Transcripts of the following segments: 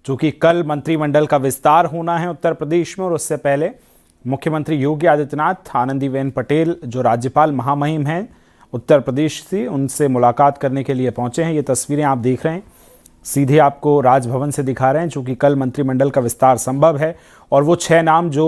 चूंकि कल मंत्रिमंडल का विस्तार होना है उत्तर प्रदेश में और उससे पहले मुख्यमंत्री योगी आदित्यनाथ आनंदीबेन पटेल जो राज्यपाल महामहिम हैं उत्तर प्रदेश से, उनसे मुलाकात करने के लिए पहुंचे हैं। ये तस्वीरें आप देख रहे हैं, सीधे आपको राजभवन से दिखा रहे हैं। चूंकि कल मंत्रिमंडल का विस्तार संभव है और वो 6 नाम जो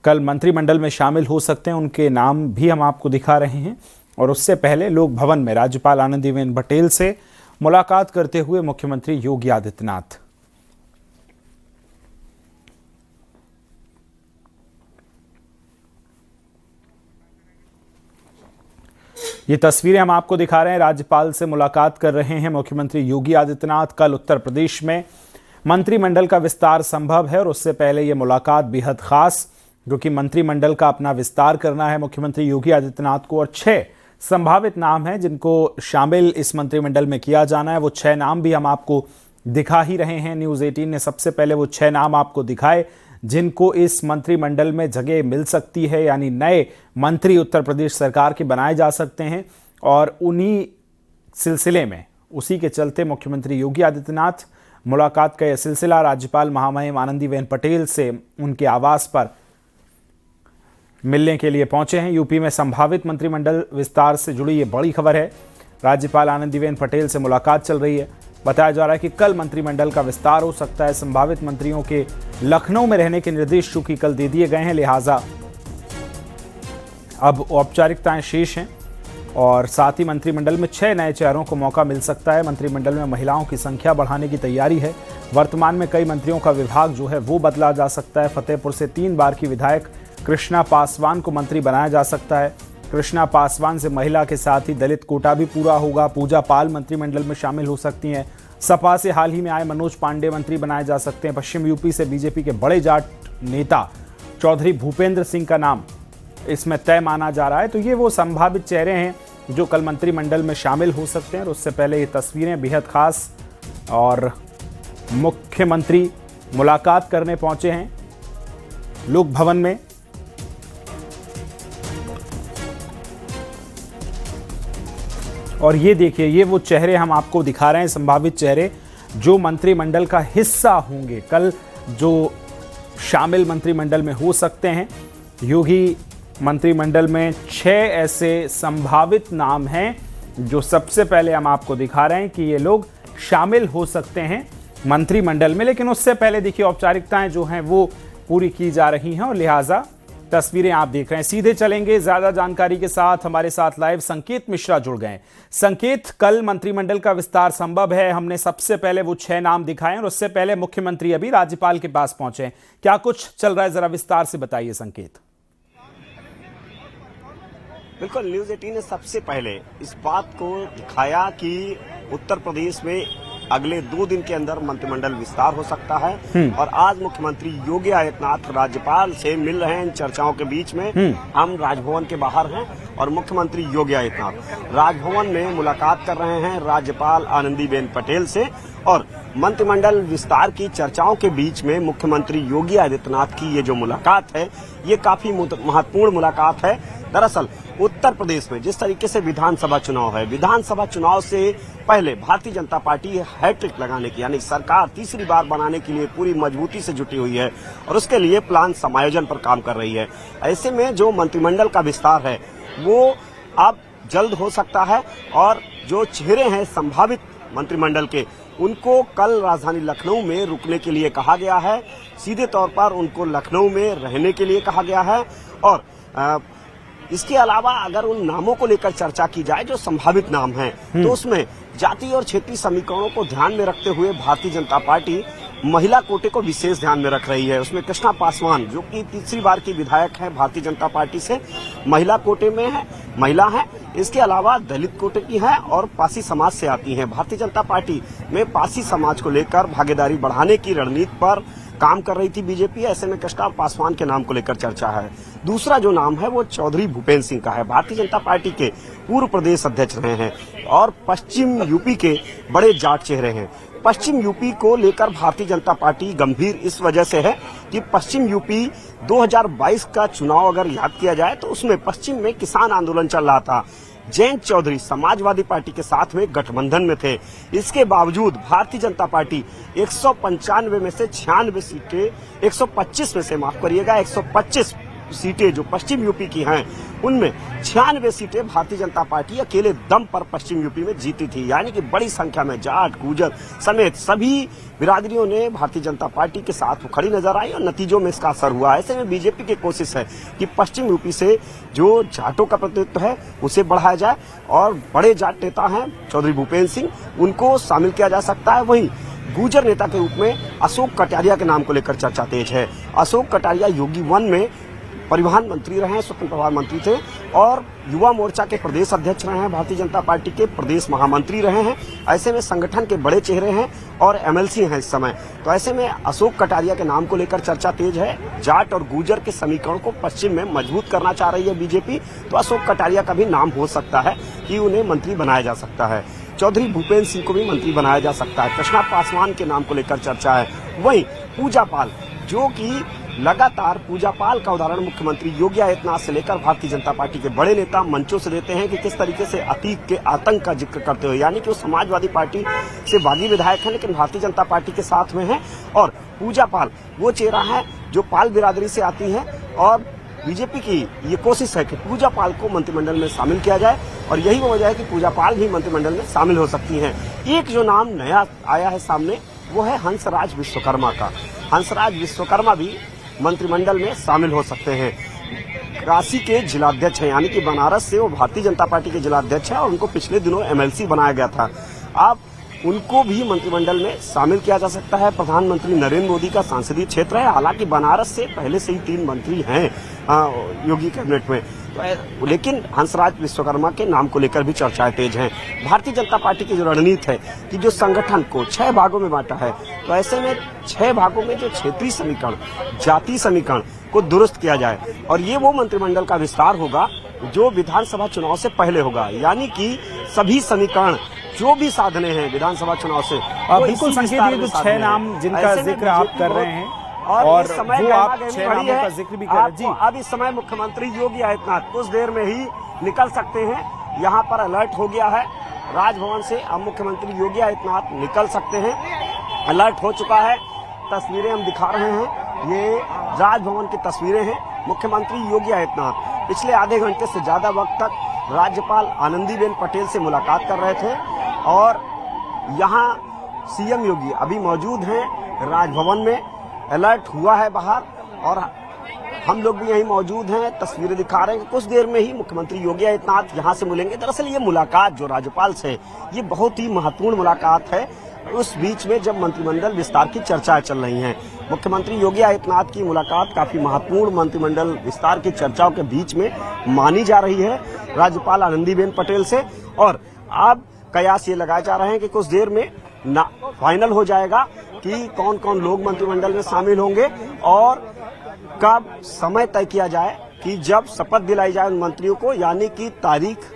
कल मंत्रिमंडल में शामिल हो सकते हैं उनके नाम भी हम आपको दिखा रहे हैं। और उससे पहले लोक भवन में राज्यपाल आनंदीबेन पटेल से मुलाकात करते हुए मुख्यमंत्री योगी आदित्यनाथ। ये तस्वीरें हम आपको दिखा रहे हैं, राज्यपाल से मुलाकात कर रहे हैं मुख्यमंत्री योगी आदित्यनाथ। कल उत्तर प्रदेश में मंत्रिमंडल का विस्तार संभव है और उससे पहले ये मुलाकात बेहद खास, क्योंकि मंत्रिमंडल का अपना विस्तार करना है मुख्यमंत्री योगी आदित्यनाथ को और 6 संभावित नाम हैं जिनको शामिल इस मंत्रिमंडल में किया जाना है। वो 6 नाम भी हम आपको दिखा ही रहे हैं। न्यूज़ 18 ने सबसे पहले वो 6 नाम आपको दिखाए जिनको इस मंत्रिमंडल में जगह मिल सकती है, यानी नए मंत्री उत्तर प्रदेश सरकार के बनाए जा सकते हैं। और उन्हीं सिलसिले में, उसी के चलते मुख्यमंत्री योगी आदित्यनाथ मुलाकात का यह सिलसिला राज्यपाल महामहिम आनंदीबेन पटेल से उनके आवास पर मिलने के लिए पहुंचे हैं। यूपी में संभावित मंत्रिमंडल विस्तार से जुड़ी ये बड़ी खबर है। राज्यपाल आनंदीबेन पटेल से मुलाकात चल रही है। बताया जा रहा है कि कल मंत्रिमंडल का विस्तार हो सकता है। संभावित मंत्रियों के लखनऊ में रहने के निर्देश चूंकि कल दे दिए गए हैं, लिहाजा अब औपचारिकताएं शेष हैं और साथ ही मंत्रिमंडल में 6 नए चेहरों को मौका मिल सकता है। मंत्रिमंडल में महिलाओं की संख्या बढ़ाने की तैयारी है। वर्तमान में कई मंत्रियों का विभाग जो है वो बदला जा सकता है। फतेहपुर से 3 बार की विधायक कृष्णा पासवान को मंत्री बनाया जा सकता है। कृष्णा पासवान से महिला के साथ ही दलित कोटा भी पूरा होगा। पूजा पाल मंत्रिमंडल में शामिल हो सकती हैं। सपा से हाल ही में आए मनोज पांडे मंत्री बनाए जा सकते हैं। पश्चिम यूपी से बीजेपी के बड़े जाट नेता चौधरी भूपेंद्र सिंह का नाम इसमें तय माना जा रहा है। तो ये वो संभावित चेहरे हैं जो कल मंत्रिमंडल में शामिल हो सकते हैं। और उससे पहले ये तस्वीरें बेहद खास, और मुख्यमंत्री मुलाकात करने पहुंचे हैं लोक भवन में। और ये देखिए, ये वो चेहरे हम आपको दिखा रहे हैं, संभावित चेहरे जो मंत्रिमंडल का हिस्सा होंगे, कल जो शामिल मंत्रिमंडल में हो सकते हैं। योगी मंत्रिमंडल में 6 ऐसे संभावित नाम हैं जो सबसे पहले हम आपको दिखा रहे हैं कि ये लोग शामिल हो सकते हैं मंत्रिमंडल में। लेकिन उससे पहले देखिए, औपचारिकताएं जो हैं वो पूरी की जा रही हैं और लिहाजा तस्वीरें आप देख रहे हैं। सीधे चलेंगे ज्यादा जानकारी के साथ, हमारे साथ लाइव संकेत मिश्रा जुड़ गए। संकेत, कल मंत्रिमंडल का विस्तार संभव है। हमने सबसे पहले वो 6 नाम दिखाए और उससे पहले मुख्यमंत्री अभी राज्यपाल के पास पहुंचे हैं। क्या कुछ चल रहा है, जरा विस्तार से बताइए संकेत। बिल्कुल, न्यूज़ 18 ने सबसे पहले इस बात को दिखाया कि उत्तर प्रदेश में अगले 2 दिन के अंदर मंत्रिमंडल विस्तार हो सकता है। और आज मुख्यमंत्री योगी आदित्यनाथ राज्यपाल से मिल रहे हैं। इन चर्चाओं के बीच में हम राजभवन के बाहर हैं और मुख्यमंत्री योगी आदित्यनाथ राजभवन में मुलाकात कर रहे हैं राज्यपाल आनंदीबेन पटेल से। और मंत्रिमंडल विस्तार की चर्चाओं के बीच में मुख्यमंत्री योगी आदित्यनाथ की ये जो मुलाकात है, ये काफी महत्वपूर्ण मुलाकात है। दरअसल उत्तर प्रदेश में जिस तरीके से विधानसभा चुनाव है, विधानसभा चुनाव से पहले भारतीय जनता पार्टी हैट्रिक लगाने की, यानी सरकार तीसरी बार बनाने के लिए पूरी मजबूती से जुटी हुई है और उसके लिए प्लान समायोजन पर काम कर रही है। ऐसे में जो मंत्रिमंडल का विस्तार है वो अब जल्द हो सकता है और जो चेहरे हैं संभावित मंत्रिमंडल के, उनको कल राजधानी लखनऊ में रुकने के लिए कहा गया है। सीधे तौर पर उनको लखनऊ में रहने के लिए कहा गया है। और इसके अलावा अगर उन नामों को लेकर चर्चा की जाए जो संभावित नाम हैं, तो उसमें जाति और क्षेत्रीय समीकरणों को ध्यान में रखते हुए भारतीय जनता पार्टी महिला कोटे को विशेष ध्यान में रख रही है। उसमें कृष्णा पासवान जो कि तीसरी बार की विधायक है भारतीय जनता पार्टी से, महिला कोटे में है, महिला है। इसके अलावा दलित कोटे की है और पासी समाज से आती हैं। भारतीय जनता पार्टी में पासी समाज को लेकर भागीदारी बढ़ाने की रणनीति पर काम कर रही थी बीजेपी। ऐसे में कृष्णा पासवान के नाम को लेकर चर्चा है। दूसरा जो नाम है वो चौधरी भूपेंद्र सिंह का है। भारतीय जनता पार्टी के पूर्व प्रदेश अध्यक्ष रहे हैं और पश्चिम यूपी के बड़े जाट चेहरे हैं। पश्चिम यूपी को लेकर भारतीय जनता पार्टी गंभीर इस वजह से है कि पश्चिम यूपी 2022 का चुनाव अगर याद किया जाए तो उसमें पश्चिम में किसान आंदोलन चल रहा था। जयंत चौधरी समाजवादी पार्टी के साथ में गठबंधन में थे। इसके बावजूद भारतीय जनता पार्टी 195 में से 96 सीटें 125 में से माफ करिएगा 125 सीटें जो पश्चिम यूपी की हैं उनमें 96 सीटें भारतीय जनता पार्टी अकेले दम पर पश्चिम यूपी में जीती थी। यानी कि बड़ी संख्या में जाट गुर्जर समेत सभी बिरादरियों ने भारतीय जनता पार्टी के साथ खड़ी नजर आई और नतीजों में इसका असर हुआ। ऐसे में बीजेपी की कोशिश है कि पश्चिम यूपी से जो जाटों का प्रतिनिधित्व है उसे बढ़ाया जाए और बड़े जाट नेता हैं चौधरी भूपेंद्र सिंह उनको शामिल किया जा सकता है। वहीं गुर्जर नेता के रूप में अशोक कटारिया के नाम को लेकर चर्चा तेज है। अशोक कटारिया योगी 1 में परिवहन मंत्री रहे हैं, स्वतंत्र प्रभार मंत्री थे और युवा मोर्चा के प्रदेश अध्यक्ष रहे हैं, भारतीय जनता पार्टी के प्रदेश महामंत्री रहे हैं। ऐसे में संगठन के बड़े चेहरे हैं और एमएलसी हैं इस समय। तो ऐसे में अशोक कटारिया के नाम को लेकर चर्चा तेज है। जाट और गुर्जर के समीकरण को पश्चिम में मजबूत करना चाह रही है बीजेपी, तो अशोक कटारिया का भी नाम हो सकता है कि उन्हें मंत्री बनाया जा सकता है। चौधरी भूपेंद्र सिंह को भी मंत्री बनाया जा सकता है। कृष्णा पासवान के नाम को लेकर चर्चा है। वहीं पूजा पाल जो कि लगातार पूजा पाल का उदाहरण मुख्यमंत्री योगी आदित्यनाथ से लेकर भारतीय जनता पार्टी के बड़े नेता मंचों से देते हैं कि किस तरीके से अतीत के आतंक का जिक्र करते हुए, यानी कि वो समाजवादी पार्टी से बागी विधायक है लेकिन भारतीय जनता पार्टी के साथ में है। और पूजा पाल वो चेहरा है जो पाल बिरादरी से आती है और बीजेपी की ये कोशिश है कि पूजा पाल को मंत्रिमंडल में शामिल किया जाए और यही वो वजह है कि पूजा पाल भी मंत्रिमंडल में शामिल हो सकती हैं। एक जो नाम नया आया है सामने वो है हंसराज विश्वकर्मा का। हंसराज विश्वकर्मा भी मंत्रिमंडल में शामिल हो सकते हैं। काशी के जिलाध्यक्ष हैं, यानी कि बनारस से वो भारतीय जनता पार्टी के जिलाध्यक्ष हैं और उनको पिछले दिनों एमएलसी बनाया गया था। अब उनको भी मंत्रिमंडल में शामिल किया जा सकता है। प्रधानमंत्री नरेंद्र मोदी का संसदीय क्षेत्र है। हालांकि बनारस से पहले से ही 3 मंत्री हैं योगी कैबिनेट में, तो लेकिन हंसराज विश्वकर्मा के नाम को लेकर भी चर्चाएं तेज हैं। भारतीय जनता पार्टी की जो रणनीति है कि जो संगठन को 6 भागों में बांटा है, तो ऐसे में 6 भागों में जो क्षेत्रीय समीकरण, जातीय समीकरण को दुरुस्त किया जाए और ये वो मंत्रिमंडल का विस्तार होगा जो विधानसभा चुनाव से पहले होगा। यानी कि सभी समीकरण जो भी साधने हैं विधानसभा चुनाव से, बिल्कुल संकेत, ये जो 6 नाम जिनका जिक्र आप कर रहे हैं और इस समय वो आप 6 नामों का जिक्र भी कर रहे हैं जी। अब इस समय मुख्यमंत्री योगी आदित्यनाथ कुछ देर में ही निकल सकते हैं। यहाँ पर अलर्ट हो गया है राजभवन से। अब मुख्यमंत्री योगी आदित्यनाथ निकल सकते हैं, अलर्ट हो चुका है। तस्वीरें हम दिखा रहे हैं, ये राजभवन की तस्वीरें हैं। मुख्यमंत्री योगी आदित्यनाथ पिछले आधे घंटे से ज्यादा वक्त तक राज्यपाल आनंदीबेन पटेल से मुलाकात कर रहे थे और यहाँ सीएम योगी अभी मौजूद हैं राजभवन में। अलर्ट हुआ है बाहर और हम लोग भी यहीं मौजूद हैं, तस्वीरें दिखा रहे हैं। कुछ देर में ही मुख्यमंत्री योगी आदित्यनाथ यहां से मिलेंगे। दरअसल ये मुलाकात जो राज्यपाल से, ये बहुत ही महत्वपूर्ण मुलाकात है उस बीच में जब मंत्रिमंडल विस्तार की चर्चाएं चल रही हैं। मुख्यमंत्री योगी आदित्यनाथ की मुलाकात काफी महत्वपूर्ण मंत्रिमंडल विस्तार की चर्चाओं के बीच में मानी जा रही है राज्यपाल आनंदीबेन पटेल से। और अब कयास ये लगाए जा रहे हैं कि कुछ देर में फाइनल हो जाएगा कि कौन कौन लोग मंत्रिमंडल में शामिल होंगे और कब समय तय किया जाए कि जब शपथ दिलाई जाए उन मंत्रियों को, यानी कि तारीख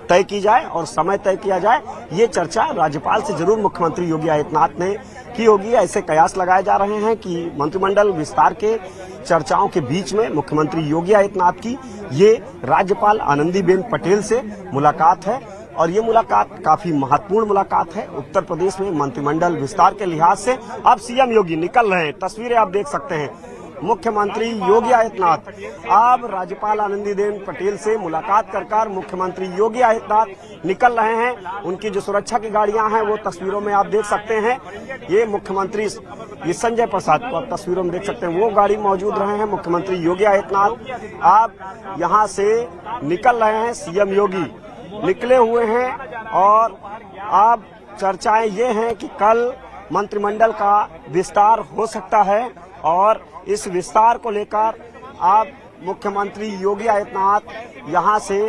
तय की जाए और समय तय किया जाए। ये चर्चा राज्यपाल से जरूर मुख्यमंत्री योगी आदित्यनाथ ने की होगी। ऐसे कयास लगाए जा रहे हैं कि मंत्रिमंडल विस्तार के चर्चाओं के बीच में मुख्यमंत्री योगी आदित्यनाथ की ये राज्यपाल आनंदीबेन पटेल से मुलाकात है और ये मुलाकात काफी महत्वपूर्ण मुलाकात है उत्तर प्रदेश में मंत्रिमंडल विस्तार के लिहाज से। अब सीएम योगी निकल रहे हैं, तस्वीरें आप देख सकते हैं। मुख्यमंत्री योगी आदित्यनाथ अब राज्यपाल आनंदीबेन पटेल से मुलाकात कर मुख्यमंत्री योगी आदित्यनाथ निकल रहे हैं। उनकी जो सुरक्षा की गाड़ियां हैं वो तस्वीरों में आप देख सकते हैं। ये मुख्यमंत्री ये संजय प्रसाद को आप तस्वीरों में देख सकते हैं, वो गाड़ी मौजूद रहे हैं। मुख्यमंत्री योगी आदित्यनाथ आप यहाँ से निकल रहे हैं, सीएम योगी निकले हुए हैं और अब चर्चाएं ये हैं कि कल मंत्रिमंडल का विस्तार हो सकता है और इस विस्तार को लेकर आप मुख्यमंत्री योगी आदित्यनाथ यहां से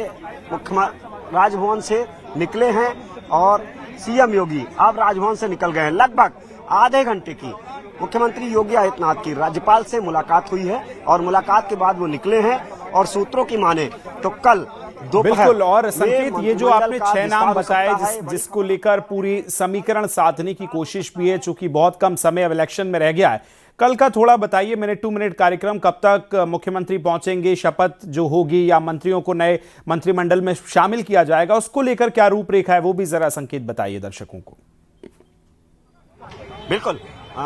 राजभवन से निकले हैं और सीएम योगी अब राजभवन से निकल गए हैं। लगभग आधे घंटे की मुख्यमंत्री योगी आदित्यनाथ की राज्यपाल से मुलाकात हुई है और मुलाकात के बाद वो निकले हैं और सूत्रों की माने तो कल बिल्कुल। और संकेत, ये जो आपने 6 नाम बताए जिसको लेकर पूरी समीकरण साधने की कोशिश भी है, चूंकि बहुत कम समय अब इलेक्शन में रह गया है, कल का थोड़ा बताइए, मिनट टू मिनट कार्यक्रम कब तक मुख्यमंत्री पहुंचेंगे, शपथ जो होगी या मंत्रियों को नए मंत्रिमंडल में शामिल किया जाएगा, उसको लेकर क्या रूपरेखा है, वो भी जरा संकेत बताइए दर्शकों को। बिल्कुल,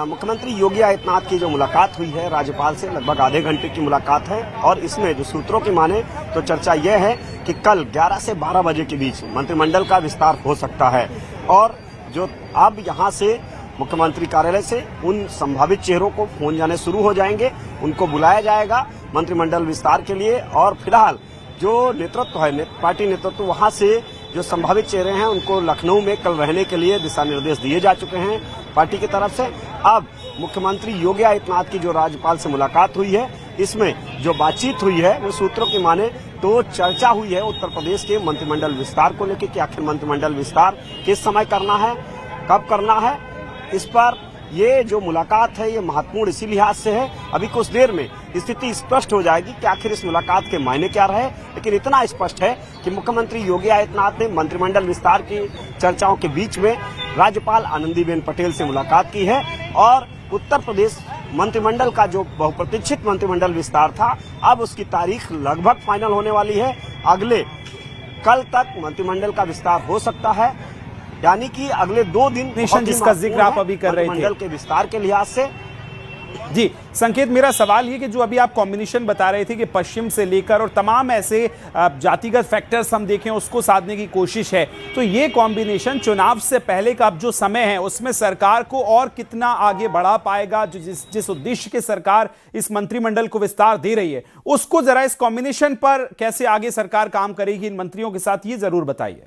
मुख्यमंत्री योगी आदित्यनाथ की जो मुलाकात हुई है राज्यपाल से, लगभग आधे घंटे की मुलाकात है और इसमें जो सूत्रों की माने तो चर्चा यह है कि कल 11 से 12 बजे के बीच मंत्रिमंडल का विस्तार हो सकता है और जो अब यहां से मुख्यमंत्री कार्यालय से उन संभावित चेहरों को फोन जाने शुरू हो जाएंगे, उनको बुलाया जाएगा मंत्रिमंडल विस्तार के लिए और फिलहाल जो नेतृत्व है, पार्टी नेतृत्व, वहां से जो संभावित चेहरे हैं उनको लखनऊ में कल रहने के लिए दिशा निर्देश दिए जा चुके हैं पार्टी की तरफ से। अब मुख्यमंत्री योगी आदित्यनाथ की जो राज्यपाल से मुलाकात हुई है, इसमें जो बातचीत हुई है वो सूत्रों की माने तो चर्चा हुई है उत्तर प्रदेश के मंत्रिमंडल विस्तार को लेकर कि आखिर मंत्रिमंडल विस्तार किस समय करना है, कब करना है। इस पर ये जो मुलाकात है ये महत्वपूर्ण इसी लिहाज से है, अभी कुछ देर में स्थिति स्पष्ट हो जाएगी कि आखिर इस मुलाकात के मायने क्या रहे, लेकिन इतना स्पष्ट है कि मुख्यमंत्री योगी आदित्यनाथ ने मंत्रिमंडल विस्तार की चर्चाओं के बीच में राज्यपाल आनंदीबेन पटेल से मुलाकात की है और उत्तर प्रदेश मंत्रिमंडल का जो बहुप्रतीक्षित मंत्रिमंडल विस्तार था, अब उसकी तारीख लगभग फाइनल होने वाली है। अगले कल तक मंत्रिमंडल का विस्तार हो सकता है, यानी कि अगले 2 दिन जिसका जिक्र आप अभी कर रहे थे मंत्रिमंडल के विस्तार के लिहाज से। जी संकेत, मेरा सवाल ये कि जो अभी आप कॉम्बिनेशन बता रहे थे कि पश्चिम से लेकर और तमाम ऐसे जातिगत फैक्टर्स हम देखें उसको साधने की कोशिश है, तो ये कॉम्बिनेशन चुनाव से पहले का अब जो समय है उसमें सरकार को और कितना आगे बढ़ा पाएगा, जो जिस उद्देश्य के सरकार इस मंत्रिमंडल को विस्तार दे रही है, उसको जरा इस कॉम्बिनेशन पर कैसे आगे सरकार काम करेगी इन मंत्रियों के साथ, ये जरूर बताइए।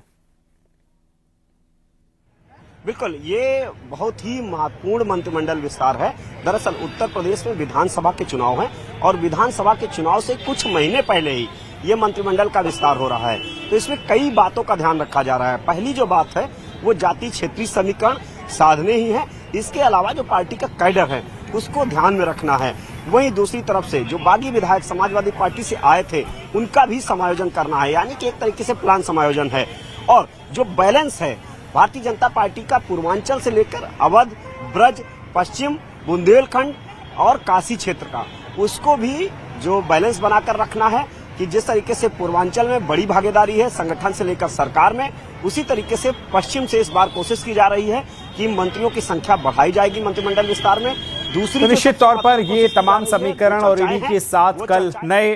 बिल्कुल, ये बहुत ही महत्वपूर्ण मंत्रिमंडल विस्तार है। दरअसल उत्तर प्रदेश में विधानसभा के चुनाव हैं और विधानसभा के चुनाव से कुछ महीने पहले ही ये मंत्रिमंडल का विस्तार हो रहा है, तो इसमें कई बातों का ध्यान रखा जा रहा है। पहली जो बात है वो जाति क्षेत्रीय समीकरण साधने ही है, इसके अलावा जो पार्टी का कैडर है उसको ध्यान में रखना है। वहीं दूसरी तरफ से जो बागी विधायक समाजवादी पार्टी से आए थे उनका भी समायोजन करना है, यानी कि एक तरीके से प्लान समायोजन है। और जो बैलेंस है भारतीय जनता पार्टी का पूर्वांचल से लेकर अवध, ब्रज, पश्चिम, बुंदेलखंड और काशी क्षेत्र का, उसको भी जो बैलेंस बनाकर रखना है कि जिस तरीके से पूर्वांचल में बड़ी भागीदारी है संगठन से लेकर सरकार में, उसी तरीके से पश्चिम से इस बार कोशिश की जा रही है कि मंत्रियों की संख्या बढ़ाई जाएगी मंत्रिमंडल विस्तार में। दूसरी तो निश्चित तौर पर ये तमाम समीकरण और इन्हीं के साथ कल नए